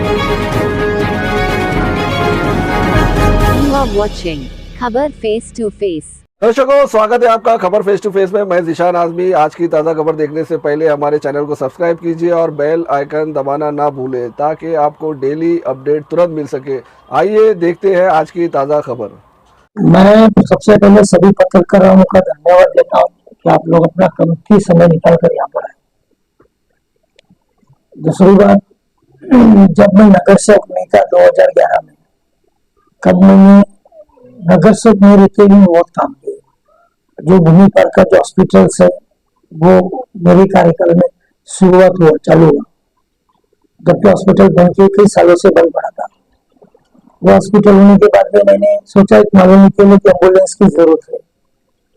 You are watching खबर face to face. दर्शकों, स्वागत है आपका खबर फेस टू फेस में। मैं ज़ीशान आज़मी। आज की ताज़ा खबर देखने से पहले हमारे चैनल को सब्सक्राइब कीजिए और बेल आइकन दबाना ना भूलें ताकि आपको डेली अपडेट तुरंत मिल सके। आइए देखते हैं आज की ताज़ा खबर। मैं सबसे पहले सभी पत्रकारों का धन्यवाद देता हूँ कि आप लोग अपना कीमती समय निकाल कर यहाँ पर आए। दूसरी बात, जब मैं नगर सेवक नहीं था 2011 में, तब मैंने नगर सेवक में रहते भी बहुत काम किए। जो भूमि पर का जो हॉस्पिटल्स है वो मेरे कार्यकाल में शुरुआत हुआ, चालू हुआ, जबकि हॉस्पिटल बन के कई सालों से बंद पड़ा था। वो हॉस्पिटल होने के बाद में मैंने सोचा एक मालूनी के लिए कि एम्बुलेंस की जरूरत है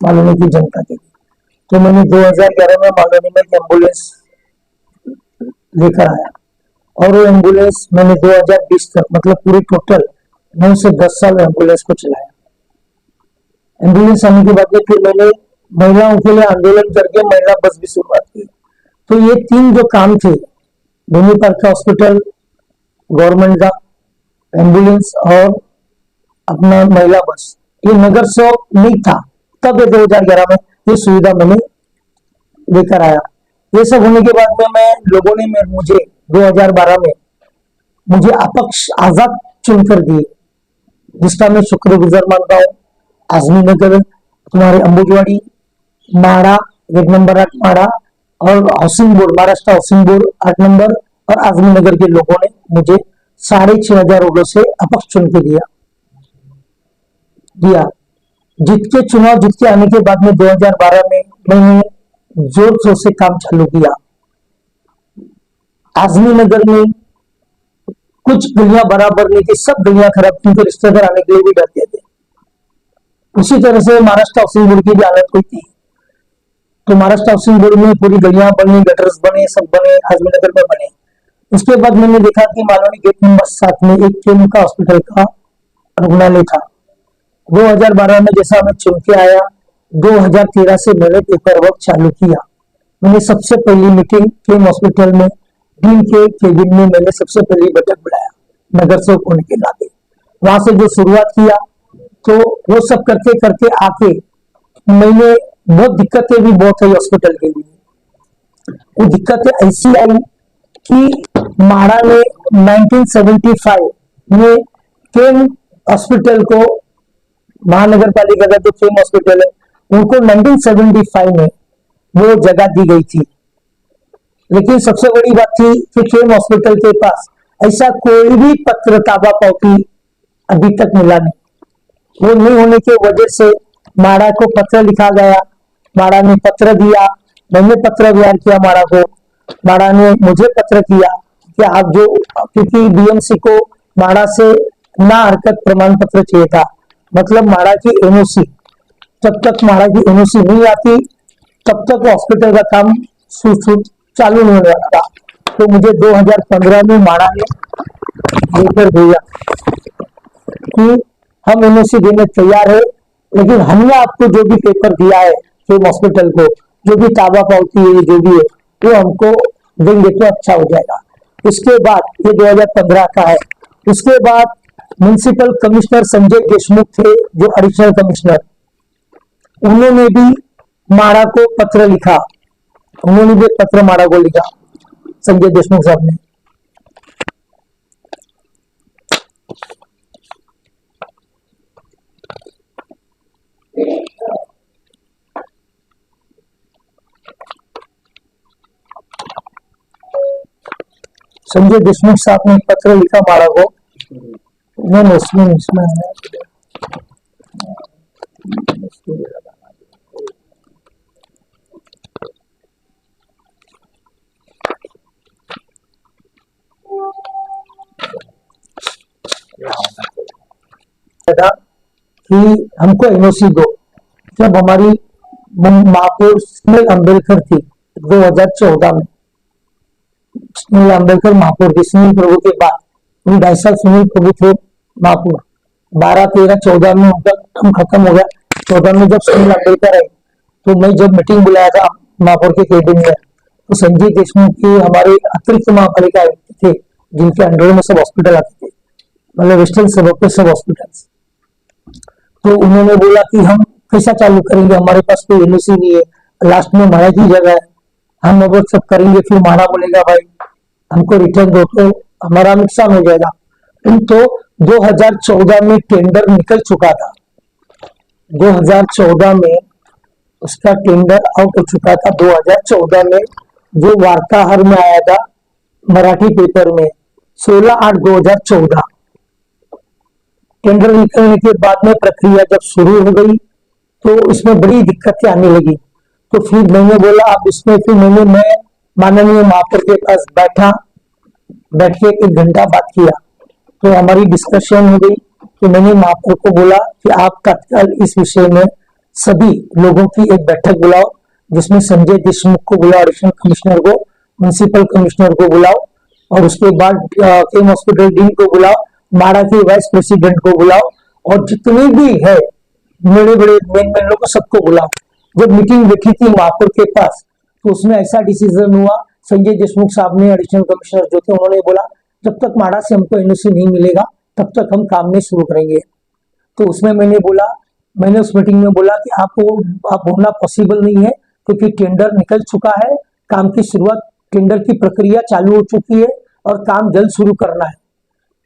मालूनी की जनता के लिए, तो मैंने 2011 में मालूनी में एक एम्बुलेंस लेकर आया और वो एम्बुलेंस मैंने 2020 तक, मतलब पूरी टोटल 9 से 10 साल एम्बुलेंस को चलाया। एम्बुलेंस आने के बाद में फिर मैंने महिलाओं के लिए आंदोलन करके महिला बस भी शुरुआत की। तो ये 3 जो काम थे, भूमि पार्क हॉस्पिटल, गवर्नमेंट का एम्बुलेंस और अपना महिला बस, ये नगर सेवक नहीं था तब 2011 में ये सुविधा मैंने लेकर आया। ये सब होने के बाद में लोगों ने मुझे 2012 में मुझे अपक्ष आजाद चुनकर दिए, जिसका मैं शुक्रगुजार मानता हूँ। आजमी नगर, तुम्हारे अंबुजवाड़ी, माड़ा 1 नंबर 8 माड़ा और housing board, Maharashtra housing board 8 number और आजमी नगर के लोगों ने मुझे 6,500 वोटों से अपक्ष चुन के दिया। जीत के आने के बाद में 2012 में मैंने जोर शोर से काम चालू किया। आजमी नगर में कुछ गलियां बराबर नहीं थी, सब गलियां खराब थी, तो रिश्तेदार आने के लिए भी डरते थे। उसी तरह से महाराष्ट्र हाउसिंग बोर्ड की भी हालत हुई थी। तो महाराष्ट्र हाउसिंग बोर्ड में पूरी गलियां बनी, गटर्स बने, सब बने, आजमी नगर में बने। उसके बाद मैंने देखा कि मालूनी गेट नंबर 7 में एक केम का हॉस्पिटल का रुग्णालय था। 2012 में जैसा मैं चुन के आया, 2013 से मैंने पेपर वर्क चालू किया। मैंने सबसे पहली मीटिंग केम हॉस्पिटल में डीन के केबिन में मैंने सबसे पहली बैठक बुलाया नगर सेवक होने के नाते। वहां से जो शुरुआत किया, तो वो सब करते करते आके मैंने बहुत दिक्कतें भी बहुत आई हॉस्पिटल के लिए। वो दिक्कतें ऐसी आई कि माड़ा ने 1975 में केम हॉस्पिटल को, महानगर पालिका का जो केम हॉस्पिटल है, उनको 1975 में वो जगह दी गई थी। लेकिन सबसे बड़ी बात थी कि केम हॉस्पिटल के पास ऐसा कोई भी पत्र ताबा पावती अभी तक मिला नहीं। वो नहीं होने की वजह से माड़ा को पत्र लिखा गया, माड़ा ने पत्र दिया, मैंने पत्र व्यवहार किया माड़ा को, माड़ा ने मुझे पत्र किया कि आप जो, क्योंकि बीएमसी को माड़ा से ना हरकत प्रमाण पत्र चाहिए था, मतलब माड़ा की एनओसी, जब तक माड़ा की एनओसी नहीं आती तब तक हॉस्पिटल का काम चालू नहीं होने वाला था। तो मुझे 2015 में माड़ा ने लेकर दिया कि हम एनओसी देने तैयार है, लेकिन हमने आपको जो भी पेपर दिया है केम हॉस्पिटल को, जो भी ताबा पावती है, जो भी है, वो हमको देंगे तो अच्छा हो जाएगा। उसके बाद ये 2015 का है। उसके बाद म्युनिसिपल कमिश्नर संजय देशमुख थे, जो एडिशनल कमिश्नर, उन्होंने भी माड़ा को पत्र लिखा, उन्होंने भी पत्र माड़ा को लिखा, संजय देशमुख साहब ने। संजय देशमुख साहब ने पत्र लिखा माड़ा को, इसमें कि हमको एनओसी दो। जब हमारी महापौर सुनील अम्बेडकर थी 2014 में, सुनील अम्बेडकर महापौर थी, सुनील प्रभु के बाद 2.5 साल सुनील प्रभु थे महापौर। 12, 13, 14 में उनका टर्म खत्म हो गया। 14 में जब सुनील अम्बेडकर आए, तो मैं जब मीटिंग बुलाया था महापौर के केबिन में, तो संजय देशमुख की हमारे अतिरिक्त महापालिका आयुक्त थे जिनके अंडर में सब हॉस्पिटल आते थे, मतलब वेस्टर्न सबब के सब हॉस्पिटल्स। तो उन्होंने बोला कि हम कैसा चालू करेंगे, हमारे पास कोई एनओसी नहीं है, लास्ट में माड़ा की जगह है, हम अब सब करेंगे, फिर माड़ा बोलेगा भाई हमको रिटर्न दो तो हमारा नुकसान हो जाएगा। तो 2014 में टेंडर निकल चुका था, 2014 में उसका टेंडर आउट हो चुका था। 2014 में जो वार्ताहर में आया था मराठी पेपर में 16/8/2014, टेंडर निकलने के बाद में प्रक्रिया जब शुरू हो गई तो इसमें बड़ी दिक्कतें आने लगी। तो फिर मैंने बोला अब इसमें, फिर मैं माननीय महापौर के पास बैठ के 1 घंटा बात किया। तो हमारी डिस्कशन हो गई कि मैंने महापौर को बोला कि आप तत्काल इस विषय में सभी लोगों की एक बैठक बुलाओ, जिसमें संजय देशमुख को बुलाओ, एडिशनल कमिश्नर को, म्युनिसिपल कमिश्नर को बुलाओ, और उसके बाद केम हॉस्पिटल डीन को बुलाओ, माड़ा के वाइस प्रेसिडेंट को बुलाओ, और जितने भी है बड़े बड़े मेन लोग सबको बुलाओ। जब मीटिंग बैठी थी महापौर के पास तो उसमें ऐसा डिसीजन हुआ, संजय देशमुख साहब ने, एडिशनल कमिश्नर जो थे, उन्होंने बोला जब तक माड़ा से हमको एनओसी नहीं मिलेगा तब तक हम काम नहीं शुरू करेंगे। तो उसमें मैंने उस मीटिंग में बोला कि आप होना पॉसिबल नहीं है, क्योंकि टेंडर निकल चुका है, काम की शुरुआत, टेंडर की प्रक्रिया चालू हो चुकी है और काम जल्द शुरू करना है।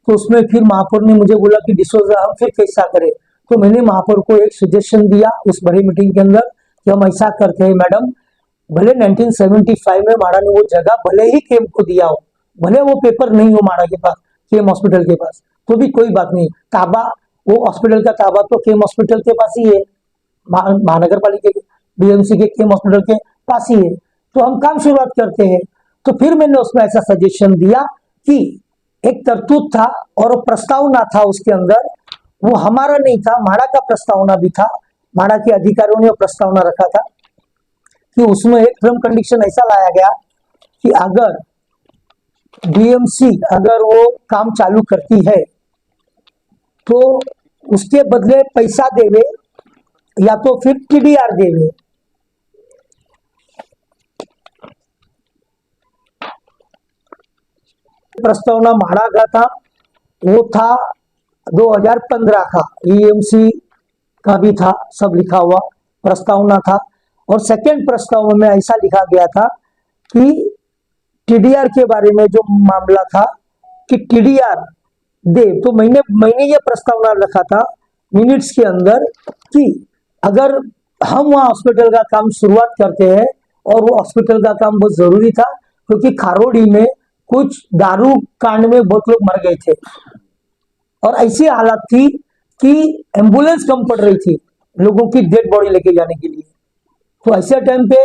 तो उसमें फिर महापौर ने मुझे बोला कि डिसोजा हम फिर कैसा करें। तो मैंने महापौर को एक सजेशन दिया उस बड़ी मीटिंग के अंदर कि हम ऐसा करते हैं मैडम, भले 1975 में माड़ा ने वो जगह भले ही केम को दिया हो, भले वो पेपर नहीं हो माड़ा के पास, केम हॉस्पिटल के पास, तो भी कोई बात नहीं, ताबा वो हॉस्पिटल का ताबा तो केम हॉस्पिटल के पास ही है, महानगर पालिका के बीएमसी के केम हॉस्पिटल के पास ही है, तो हम काम शुरुआत करते हैं। तो फिर मैंने उसमें ऐसा सजेशन दिया कि एक तरतूत था और प्रस्तावना था उसके अंदर, वो हमारा नहीं था, माड़ा का प्रस्तावना भी था, माड़ा के अधिकारियों ने प्रस्तावना रखा था कि उसमें एक टर्म कंडीशन ऐसा लाया गया कि अगर डीएमसी अगर वो काम चालू करती है तो उसके बदले पैसा देवे या तो फिर टीडीआर देवे। प्रस्तावना माड़ा का था, वो था 2015 का, ईएमसी का भी था, सब लिखा हुआ प्रस्तावना था। और सेकेंड प्रस्ताव में ऐसा लिखा गया था कि टीडीआर के बारे में जो मामला था कि टीडीआर दे, तो मैंने ये प्रस्तावना रखा था मिनट्स के अंदर कि अगर हम वहाँ हॉस्पिटल का काम शुरुआत करते हैं, और वो हॉस्पिटल का काम बहुत जरूरी था क्योंकि खारोड़ी में कुछ दारू कांड में बहुत लोग मर गए थे और ऐसी हालत थी कि एम्बुलेंस कम पड़ रही थी लोगों की डेड बॉडी लेके जाने के लिए। तो ऐसे टाइम पे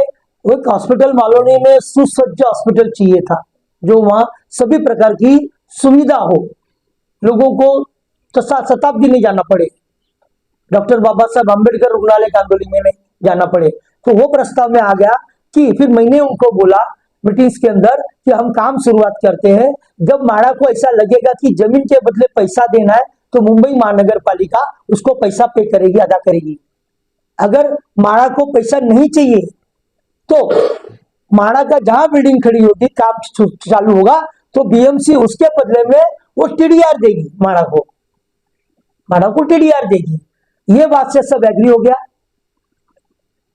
वो एक हॉस्पिटल मालोनी में सुसज्ज हॉस्पिटल चाहिए था, जो वहां सभी प्रकार की सुविधा हो, लोगों को शताब्दी नहीं जाना पड़े, डॉक्टर बाबा साहब अम्बेडकर रुग्णालय कांदोली में नहीं जाना पड़े। तो वो प्रस्ताव में आ गया कि फिर मैंने उनको बोला मीटिंग्स के अंदर कि हम काम शुरुआत करते हैं, जब माड़ा को ऐसा लगेगा कि जमीन के बदले पैसा देना है तो मुंबई महानगर पालिका उसको पैसा पे करेगी, अदा करेगी। अगर माड़ा को पैसा नहीं चाहिए तो माड़ा का जहां बिल्डिंग खड़ी होगी, काम चालू होगा, तो बीएमसी उसके बदले में वो टीडीआर देगी, माड़ा को टीडीआर देगी। ये बात से सब एग्री हो गया।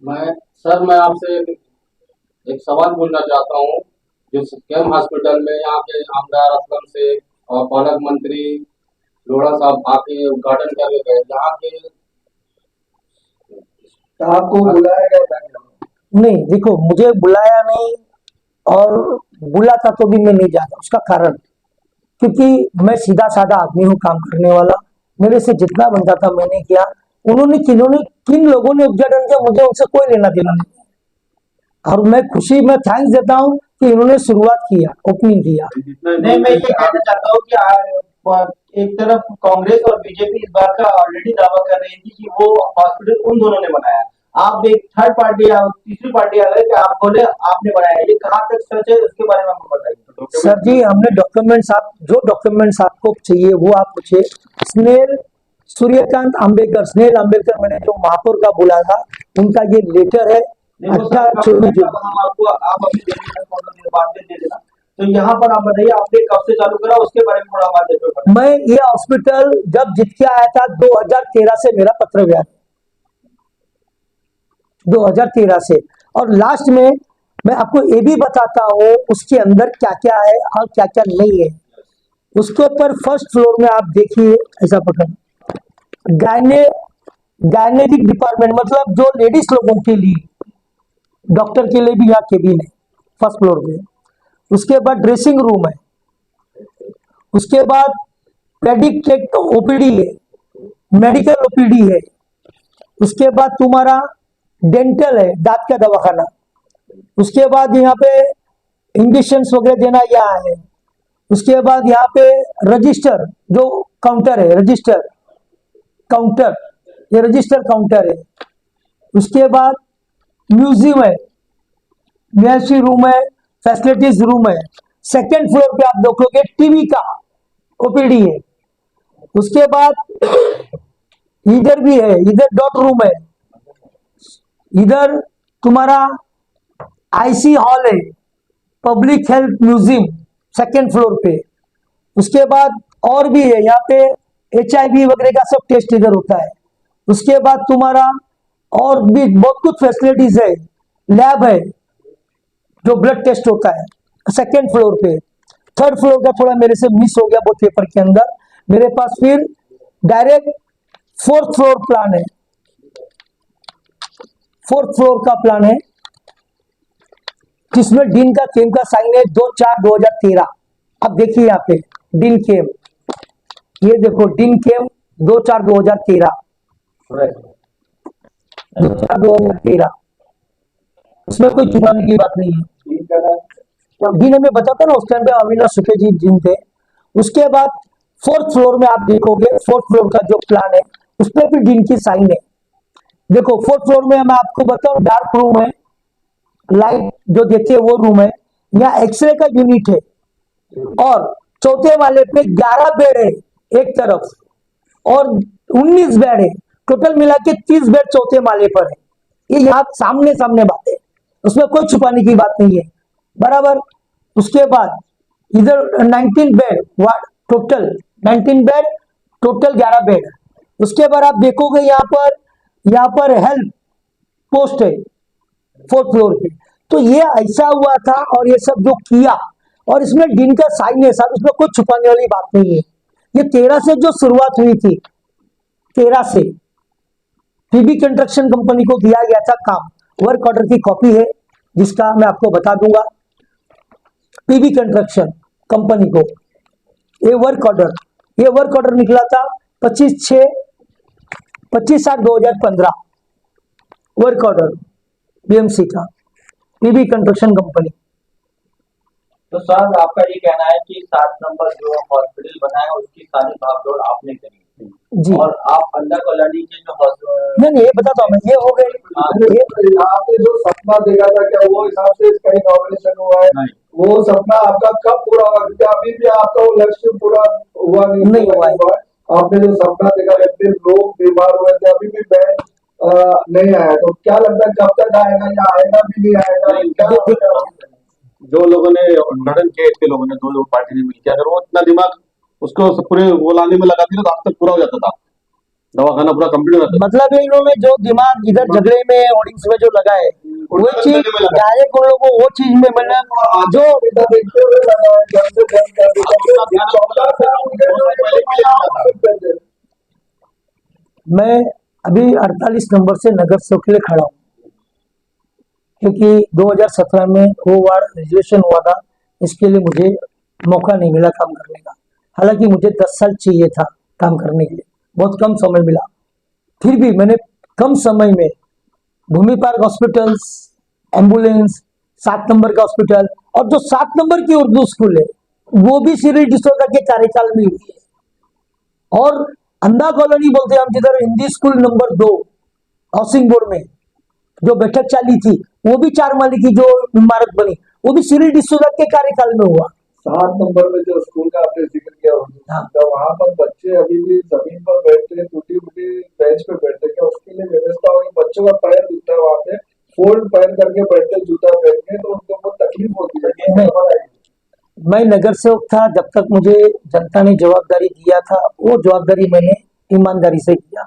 मैं आपसे एक सवाल पूछना चाहता हूँ। जो केम हॉस्पिटल में यहाँ के आमदार असलम से और पालक मंत्री लोढ़ा साहब आके उद्घाटन करके गए, यहाँ के आपको बुलाया गया था? नहीं, देखो मुझे बुलाया नहीं, और बुला था तो भी मैं नहीं जाता। उसका कारण क्योंकि मैं सीधा साधा आदमी हूँ, काम करने वाला, मेरे से जितना बनता था मैंने किया। उन्होंने किन लोगों ने उद्घाटन किया, मुझे उनसे कोई लेना देना नहीं, और मैं थैंक्स देता हूँ कि इन्होंने शुरुआत किया, ओपनिंग किया। नहीं, मैं ये कहना चाहता हूँ कि एक तरफ कांग्रेस और बीजेपी इस बात का ऑलरेडी दावा कर रही थी कि वो हॉस्पिटल उन दोनों ने बनाया, आप एक थर्ड पार्टी तीसरी पार्टी आ गई कि आप बोले आपने बनाया, ये कहाँ तक सच है उसके बारे में हमको बताइए। सर जी, हमने जो डॉक्यूमेंट्स आपको चाहिए वो आप पूछे। सूर्यकांत अम्बेडकर मैंने जो महापौर का बोला था, उनका ये लेटर है। आप अभी दे देना, तो यहाँ पर आप बताइए आपने कब से चालू करा, उसके बारे में थोड़ा हमारे देखो बताइए। मैं ये हॉस्पिटल जब जीत के आया था 2013 से मेरा पत्र व्यवहार, 2013 से। और लास्ट में मैं आपको ये भी बताता हूँ उसके अंदर क्या क्या है और क्या क्या नहीं है। उसके ऊपर फर्स्ट फ्लोर में आप देखिए, ऐसा पकड़, गायनेटिक डिपार्टमेंट, मतलब जो लेडीज लोगों के लिए, डॉक्टर के लिए भी यहाँ केबिन है फर्स्ट फ्लोर पे। उसके बाद ड्रेसिंग रूम है, उसके बाद पेडिक ओपीडी है, मेडिकल ओपीडी है, उसके बाद तुम्हारा डेंटल है, दांत का दवाखाना, उसके बाद यहाँ पे इंजेक्शन वगैरह देना यहाँ है, उसके बाद यहाँ पे रजिस्टर जो काउंटर है, रजिस्टर काउंटर, ये रजिस्टर काउंटर है। उसके बाद म्यूजियम है, म्यूजियम रूम है, फैसिलिटीज रूम है। सेकेंड फ्लोर पे आप देखोगे टीवी का ओपीडी है। उसके बाद इधर भी है, इधर डॉट रूम है, इधर तुम्हारा आईसी हॉल है, public health museum second floor पे। उसके बाद और भी है, यहाँ पे HIV वगैरह का सब टेस्ट इधर होता है। उसके बाद तुम्हारा और भी बहुत कुछ फैसिलिटीज है, लैब है जो ब्लड टेस्ट होता है सेकेंड फ्लोर पे। थर्ड फ्लोर का थोड़ा मेरे से मिस हो गया वो पेपर के अंदर, मेरे पास फिर डायरेक्ट फोर्थ फ्लोर प्लान है, फोर्थ फ्लोर का प्लान है जिसमें डीन का केम का साइन है 2/4/2013। अब देखिए यहाँ पे डीन केम, ये देखो डीन केम 2/4/2013, 2/4/2013, उसमें कोई छुपाने की बात नहीं है। डीन हमें बताता ना उस टाइम पे अविनाश सुखे जी जिन थे। उसके बाद फोर्थ फ्लोर में आप देखोगे, फोर्थ फ्लोर का जो प्लान है उस पर भी डीन की साइन है। देखो फोर्थ फ्लोर में मैं आपको बताऊं, डार्क रूम है, लाइट जो देते हैं वो रूम है, यहाँ एक्सरे का यूनिट है, और चौथे वाले पे 11 बेड है एक तरफ और 19 बेड है, टोटल मिला के 30 बेड चौथे माले पर है। ये यहाँ सामने सामने बात है, उसमें कोई छुपाने की बात नहीं है, बराबर। उसके बाद इधर 19 bed total, 19 bed total 11 bed. उसके बाद आप देखोगे यहाँ पर हेल्थ पोस्ट है फोर्थ फ्लोर पे। तो ये ऐसा हुआ था और ये सब जो किया, और इसमें डीन का साइन है साहब, इसमें कोई छुपाने वाली बात नहीं है। ये 13 से जो शुरुआत हुई थी, 13 से पीबी कंस्ट्रक्शन कंपनी को दिया गया था काम, वर्क ऑर्डर की कॉपी है जिसका मैं आपको बता दूंगा। पीबी कंस्ट्रक्शन कंपनी को ये वर्क ऑर्डर निकला था 25/8/2015, वर्क ऑर्डर बीएमसी का, पीबी कंस्ट्रक्शन कंपनी। तो सर आपका ये कहना है कि 7 नंबर जो हॉस्पिटल बना है उसकी सारी भागदौड़ आपने करी थी जी, और आप अंडर कॉलोनी के जो नहीं ये बताता हूँ मैं, ये हो गई। आपने जो सपना देखा था क्या वो हिसाब से इसका इनॉग्रेशन हुआ है? नहीं। वो सपना आपका कब पूरा हुआ? क्योंकि अभी भी आपका वो लक्ष्य पूरा हुआ नहीं हुआ है। आपने जो सपना देखा, इतने लोग बीमार हुए थे, अभी भी बेड नहीं आया, तो क्या लगता है कब तक आएगा या आएगा भी नहीं आएगा? क्या जो लोगों ने उद्घाटन किया, इतने लोगों ने, दो पार्टी ने मिलकर, अगर वो इतना दिमाग उसको पूरे वो लाने में लगाती तो आज तक पूरा हो जाता था, दवाखाना पूरा कंप्लीट हो जाता। मतलब इन्होंने जो दिमाग इधर झगड़े में होर्डिंग्स में जो लगाए, वो चीज डायरेक्ट उन लोगों को वो चीज में मिला जो देखते हुए लगा है, जल्द से जल्द कर दो। मैं अभी 48 नंबर से नगर सेवक के लिए खड़ा हूँ, क्योंकि 2017 में वो वार्ड रिजर्वेशन हुआ था, इसके लिए मुझे मौका नहीं मिला काम करने का। हालांकि मुझे 10 साल चाहिए था काम करने के लिए, बहुत कम समय मिला, फिर भी मैंने कम समय में भूमि पार्क हॉस्पिटल्स, एम्बुलेंस, 7 नंबर का हॉस्पिटल, और जो 7 नंबर की उर्दू स्कूल है वो भी श्री डिस्ट्रिक्ट के कार्यकाल में हुई है। और अंधा कॉलोनी बोलते हैं हम, जिधर Hindi school number 2 housing board में जो बैठक चाली थी, वो भी 4 माले की जो इमारत बनी, वो भी श्री डिस्ट्रिक्ट के कार्यकाल में हुआ। 7 नंबर में जो स्कूल का आपने जिक्र किया, तो वहाँ पर बच्चे अभी भी जमीन पर बैठते हैं, टूटी फूटी बेंच पे बैठते हैं, क्या उसके लिए व्यवस्था होगी? बच्चों का पैर दिखता है वहाँ पे, फोल्ड पैर करके बैठते, जूता पहन के, तो उनको बहुत तकलीफ होती है। मैं नगर सेवक था जब तक मुझे जनता ने जवाबदारी दिया था, वो जवाबदारी मैंने ईमानदारी से किया।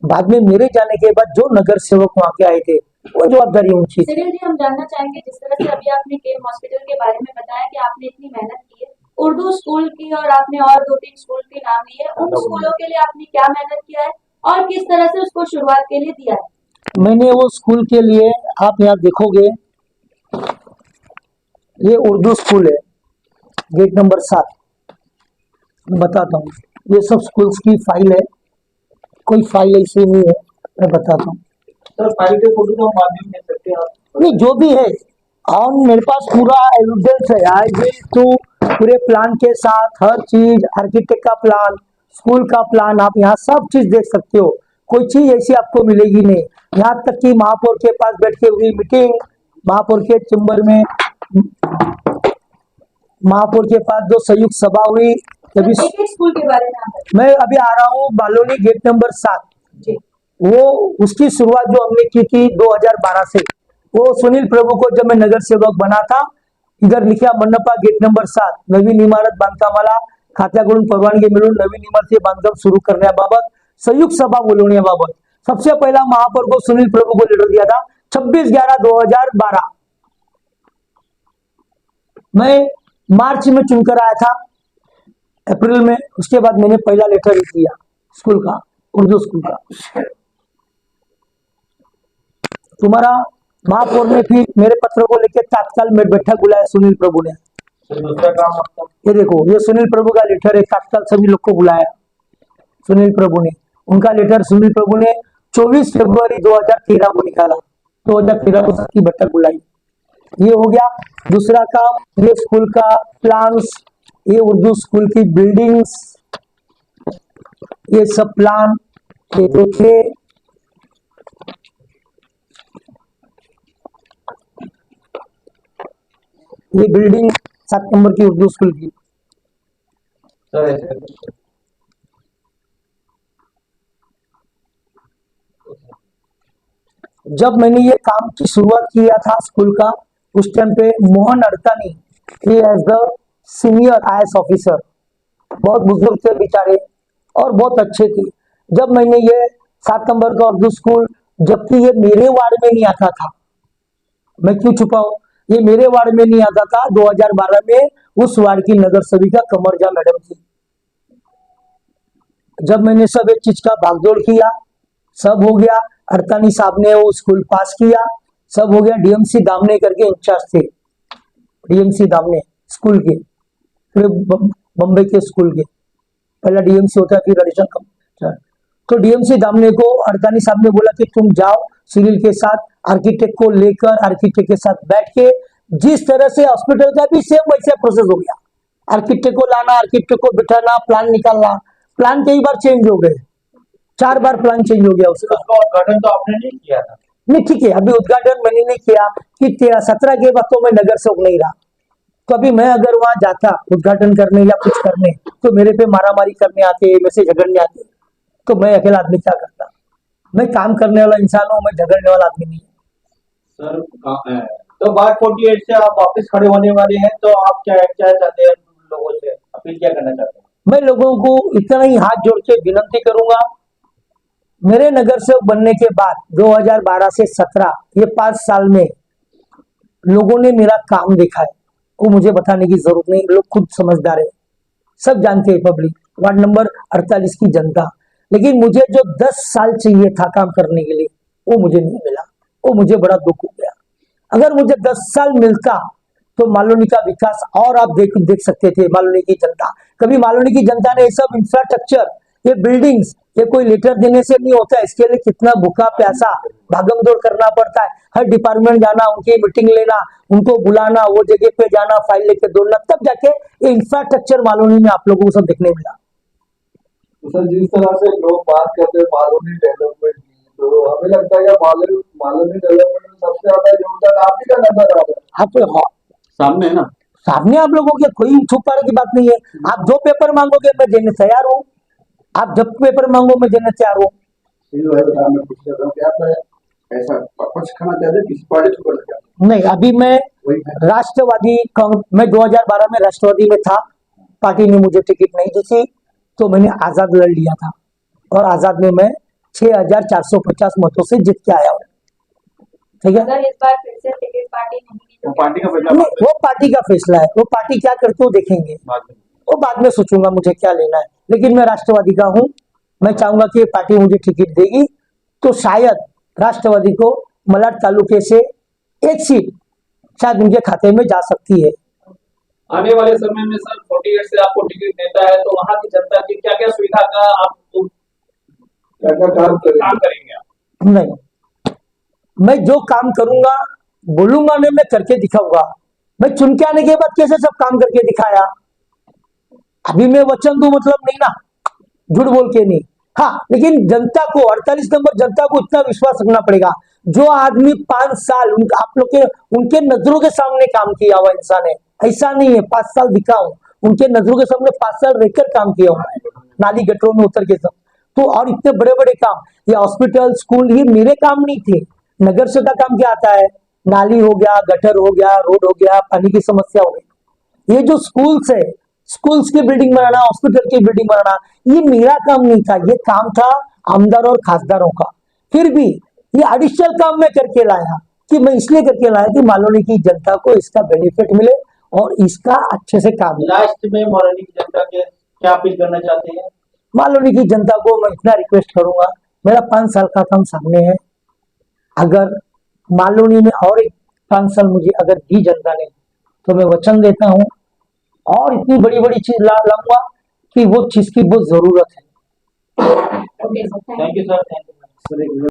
बाद में मेरे जाने के बाद जो नगर सेवक वहाँ के आए थे वो जवाबदारी उनकी थी। सिरिल जी, हम जानना चाहेंगे, जिस तरह से अभी आपने केम हॉस्पिटल के बारे में बताया कि आपने इतनी मेहनत की है, उर्दू स्कूल की और आपने और 2-3 स्कूल के नाम लिए, उन स्कूलों के लिए आपने क्या मेहनत किया है और किस तरह से उसको शुरुआत के लिए दिया है? मैंने वो स्कूल के लिए, आप यहाँ देखोगे, ये उर्दू स्कूल है, गेट नंबर 7, मैं बताता हूँ। ये सब स्कूल्स की फाइल है, कोई फाइल ऐसी नहीं है, मैं बताता हूँ। सर फाइल के फोटो तो हम बाद में दे सकते हैं आप। नहीं, जो भी है, और मेरे पास पूरा एविडेंस है, आई विल टू पूरे प्लान के साथ, हर चीज, आर्किटेक्ट का प्लान, स्कूल का प्लान, आप यहाँ सब चीज देख सकते हो। कोई चीज ऐसी आपको मिलेगी नहीं। यहाँ तक कि महापौर के पास बैठ के हुई मीटिंग, महापौर के चैम्बर में, महापौर के पास जो संयुक्त सभा हुई, तभी एक स्कूल के बारे में आप बताइए। मैं अभी आ रहा हूँ बालोनी गेट नंबर 7, जी, वो उसकी शुरुआत जो हमने की थी 2012 से, वो सुनील प्रभु को जब मैं नगर सेवक बना था, इधर लिखा मंडपा गेट नंबर 7, नवीन इमारत बांधकामाला खात्याकडून परवानगी मिळून नवीन इमारती बांधकाम सुरू करण्याबाबत संयुक्त सभा बोलवण्याबाबत सबसे पहला महापौर को सुनील प्रभु को लेटर दिया था 26/11/2012। मैं मार्च में चुनकर आया था, अप्रैल में, उसके बाद मैंने पहला लेटर दिया स्कूल का, उर्दू स्कूल का। तुम्हारा महापौर ने फिर मेरे पत्र को लेकर तात्काल में बैठक बुलाया सुनील प्रभु ने। सर दूसरा काम आपका, ये देखो, ये सुनील प्रभु का लेटर है, तात्काल सभी लोग को बुलाया सुनील प्रभु ने। उनका लेटर सुनील प्रभु ने 24 फरवरी 2013 को निकाला, 2013 को सबकी बैठक बुलाई। ये हो गया दूसरा काम। ये स्कूल का प्लान्स, ये उर्दू स्कूल की बिल्डिंग्स, ये सब प्लान ये देखे। ये बिल्डिंग 7 नंबर की उर्दू स्कूल की। सर ऐसे जब मैंने ये काम की शुरुआत किया था स्कूल का, उस टाइम पे Mohan Adkani as the senior IAS officer, बहुत बुजुर्ग थे बेचारे और बहुत अच्छे थे। जब मैंने ये 7 नंबर का उर्दू स्कूल, जबकि ये मेरे वार्ड में नहीं आता था, मैं क्यों छुपाऊं, ये मेरे वार्ड में नहीं आता था, 2012 में उस वार्ड की नगर सेविका कमरजा मैडम थी। जब मैंने सब एक चीज का भागदौड़ किया, सब हो गया, अड़तानी साहब ने वो स्कूल पास किया, सब हो गया। DMC दामने करके इंचार्ज थे, DMC दामने स्कूल के, फिर बम्बई के स्कूल के, पहला DMC होता है फिर एडिशनल कमिश्नर। तो DMC दामने को अड़तानी साहब ने बोला कि तुम जाओ सुनील के साथ, आर्किटेक्ट को लेकर, आर्किटेक्ट के साथ बैठ के, जिस तरह से हॉस्पिटल का भी सेम वैसे प्रोसेस हो गया। आर्किटेक्ट को लाना, आर्किटेक्ट को बिठाना, प्लान निकालना, प्लान कई बार चेंज हो गए, 4 बार प्लान चेंज हो गया उसका। उसका उद्घाटन तो आपने नहीं किया था। नहीं, ठीक है, अभी उद्घाटन मैंने नहीं किया कि 13-17 के बाद तो मैं नगर सेवक नहीं रहा। तो अभी मैं अगर वहां जाता उद्घाटन करने या कुछ करने, तो मेरे पे मारामारी करने आते, मेरे से झगड़ने आते, तो मैं अकेला आदमी क्या करता। मैं काम करने वाला इंसान हूँ, मैं झगड़ने वाला आदमी नहीं। सर तो बार 48 से आप वापस खड़े होने वाले हैं, तो आप क्या क्या चाहते हैं लोगों से, अपील क्या करना चाहते हैं? मैं लोगों को इतना ही हाथ जोड़ के विनती करूंगा, मेरे नगर सेवक बनने के बाद 2012 से 17 ये 5 साल में लोगों ने मेरा काम देखा है, वो मुझे बताने की जरूरत नहीं, लोग खुद समझदार है, सब जानते हैं पब्लिक, वार्ड नंबर 48 की जनता। लेकिन मुझे जो 10 साल चाहिए था काम करने के लिए, वो मुझे नहीं मिला, वो मुझे बड़ा दुख हो गया। अगर मुझे 10 साल मिलता तो मालूनी का विकास और आप देख सकते थे। मालूनी की जनता, कभी मालूनी की जनता ने ये सब इंफ्रास्ट्रक्चर, ये बिल्डिंग्स, ये कोई लेटर देने से नहीं होता है, इसके लिए कितना भूखा प्यासा भागम दौड़ करना पड़ता है, हर डिपार्टमेंट जाना, उनकी मीटिंग लेना, उनको बुलाना, वो जगह पे जाना, फाइल लेके दौड़ना, तब जाके ये इंफ्रास्ट्रक्चर मालूनी में आप लोगों को सब देखने मिला। तो सर जिस तरह से लोग बात करते हैं मालूनी डेवलपमेंट की, तो हमें लगता है कि मालूनी डेवलपमेंट में सबसे ज्यादा योगदान आप ही का नजर आ रहा है। आप सामने है ना, सामने आप लोगों के, कोई छुपाने की बात नहीं है। आप जो पेपर मांगोगे मैं देने तैयार हूँ, आप जब पेपर मांगो मैं देने तैयार हूँ। ऐसा पक्ष खाना चाहते हैं, किसी पार्टी को करना चाहते हैं? नहीं, अभी मैं वही राष्ट्रवादी मैं 2012 में राष्ट्रवादी में था, पार्टी ने मुझे टिकट नहीं दी थी, तो मैंने आजाद लड़ लिया था और आजाद में मैं 6450 मतों से जीत के आया हूँ। ठीक है, अगर इस बार फिर से टिकट पार्टी नहीं दी वो तो पार्टी का फैसला नहीं, वो पार्टी का फैसला है, वो पार्टी क्या करते हो देखेंगे, बाद में। वो बाद में सोचूंगा मुझे क्या लेना है। लेकिन मैं राष्ट्रवादी का हूँ, मैं चाहूंगा कि ये पार्टी मुझे टिकट देगी तो शायद राष्ट्रवादी को मलाड तालुके से एक सीट शायद उनके खाते में जा सकती है। आने वाले समय में सर 48 से आपको टिकट देता है तो वहाँ की जनता की क्या क्या सुविधा का आप क्या काम काम करेंगे आप? नहीं, मैं जो काम करूंगा बोलूंगा नहीं, मैं करके दिखाऊंगा। मैं चुन के आने के बाद कैसे सब काम करके दिखाया, अभी मैं वचन दूं मतलब नहीं ना, झूठ बोल के नहीं। हाँ, लेकिन जनता को 48 नंबर जनता को इतना विश्वास रखना पड़ेगा, जो आदमी 5 साल आप लोग के उनके नजरों के सामने काम किया हुआ इंसान है, ऐसा नहीं है 5 साल दिखा हूं, उनके नजरों के सामने 5 साल रहकर काम किया हुआ है, नाली गटरों में उतर के सब तो, और इतने बड़े बड़े काम, ये हॉस्पिटल स्कूल ये मेरे काम नहीं थे, नगर से का काम क्या आता है, नाली हो गया, गटर हो गया, रोड हो गया, पानी की समस्या हो गई, ये जो स्कूल्स है, स्कूल्स की बिल्डिंग बनाना, हॉस्पिटल की बिल्डिंग बनाना, ये मेरा काम नहीं था, ये काम था आमदार और खासदारों का। फिर भी ये एडिशनल काम मैं करके लाया, कि मैं इसलिए करके लाया कि मालूनी की जनता को इसका बेनिफिट मिले और इसका अच्छे से काम मिले। लास्ट में मॉरनी की जनता के क्या अपील करना चाहते हैं? मालूनी की जनता को मैं इतना रिक्वेस्ट करूंगा, मेरा 5 साल का काम सामने है, अगर मालूनी में और एक 5 साल मुझे अगर दी जनता ने तो मैं वचन देता हूं और इतनी बड़ी बड़ी चीज लाऊंगा कि वो चीज की बहुत जरूरत है। Okay sir, thank you sir, thank you.